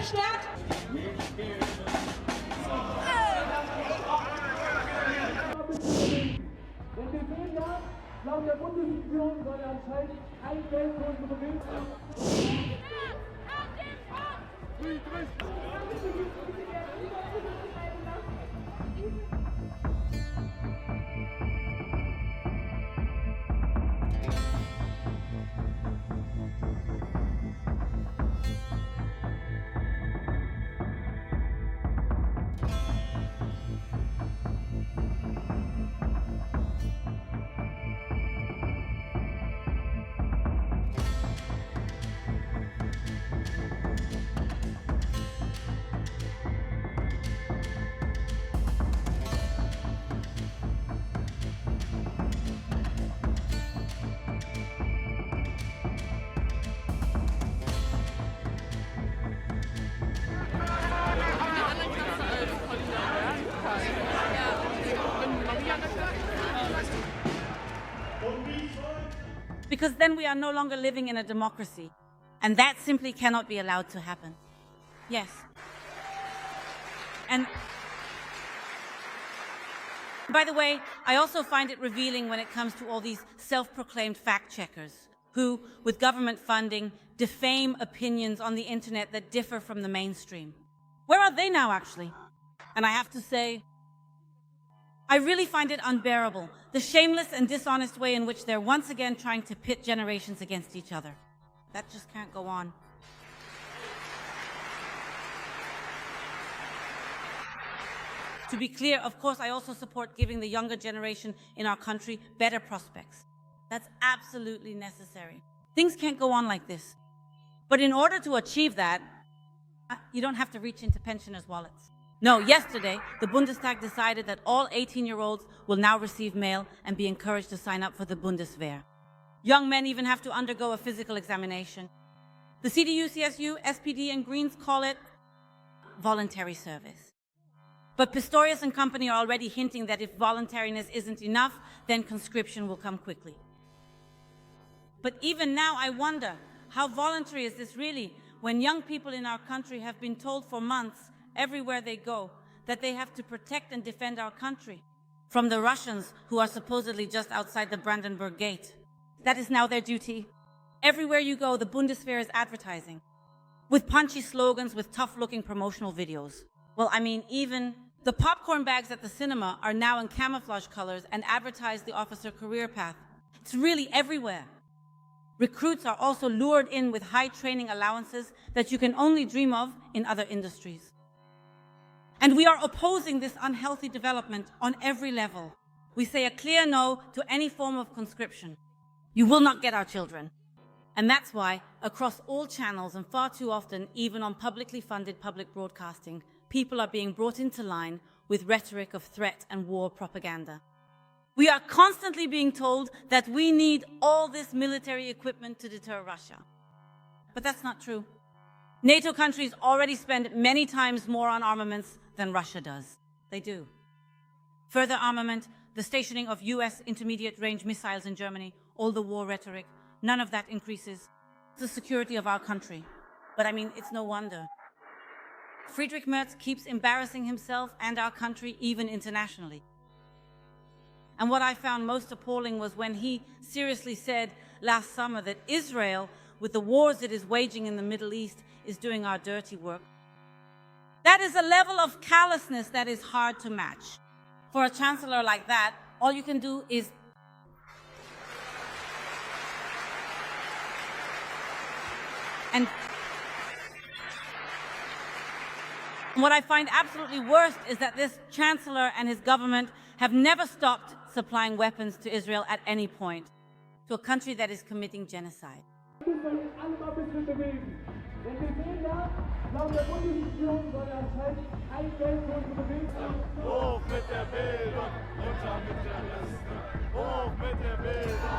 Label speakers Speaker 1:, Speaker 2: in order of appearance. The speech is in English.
Speaker 1: verstärkt.
Speaker 2: Wenn wir sehen, ja, laut der Bundesregierung soll er anscheinend kein Geld für unsere Bewegung.
Speaker 3: Because then we are no longer living in a democracy. And that simply cannot be allowed to happen. Yes. And by the way, I also find it revealing when it comes to all these self-proclaimed fact-checkers who, with government funding, defame opinions on the internet that differ from the mainstream. Where are they now, actually? And I have to say, I really find it unbearable, the shameless and dishonest way in which they're once again trying to pit generations against each other. That just can't go on. To be clear, of course, I also support giving the younger generation in our country better prospects. That's absolutely necessary. Things can't go on like this. But in order to achieve that, you don't have to reach into pensioners' wallets. No, yesterday, the Bundestag decided that all 18-year-olds will now receive mail and be encouraged to sign up for the Bundeswehr. Young men even have to undergo a physical examination. The CDU, CSU, SPD, and Greens call it voluntary service. But Pistorius and company are already hinting that if voluntariness isn't enough, then conscription will come quickly. But even now, I wonder, how voluntary is this really when young people in our country have been told for months everywhere they go, that they have to protect and defend our country from the Russians who are supposedly just outside the Brandenburg Gate. That is now their duty. Everywhere you go, the Bundeswehr is advertising, with punchy slogans, with tough-looking promotional videos. Well, I mean, even the popcorn bags at the cinema are now in camouflage colors and advertise the officer career path. It's really everywhere. Recruits are also lured in with high training allowances that you can only dream of in other industries. And we are opposing this unhealthy development on every level. We say a clear no to any form of conscription. You will not get our children. And that's why, across all channels and far too often, even on publicly funded public broadcasting, people are being brought into line with rhetoric of threat and war propaganda. We are constantly being told that we need all this military equipment to deter Russia. But that's not true. NATO countries already spend many times more on armaments than Russia does. They do. Further armament, the stationing of US intermediate-range missiles in Germany, all the war rhetoric, none of that increases the security of our country. But I mean, it's no wonder. Friedrich Merz keeps embarrassing himself and our country even internationally. And what I found most appalling was when he seriously said last summer that Israel, with the wars it is waging in the Middle East, is doing our dirty work. That is a level of callousness that is hard to match. For a chancellor like that, all you can do is and what I find absolutely worst is that this chancellor and his government have never stopped supplying weapons to Israel at any point, to a country that is committing genocide.
Speaker 2: Wenn wir sehen, ja, laut der Bundesregierung soll er anscheinend kein Geld für unsere Bewegung.
Speaker 4: Hoch mit der Bildung, runter mit der Liste. Hoch mit der Bildung.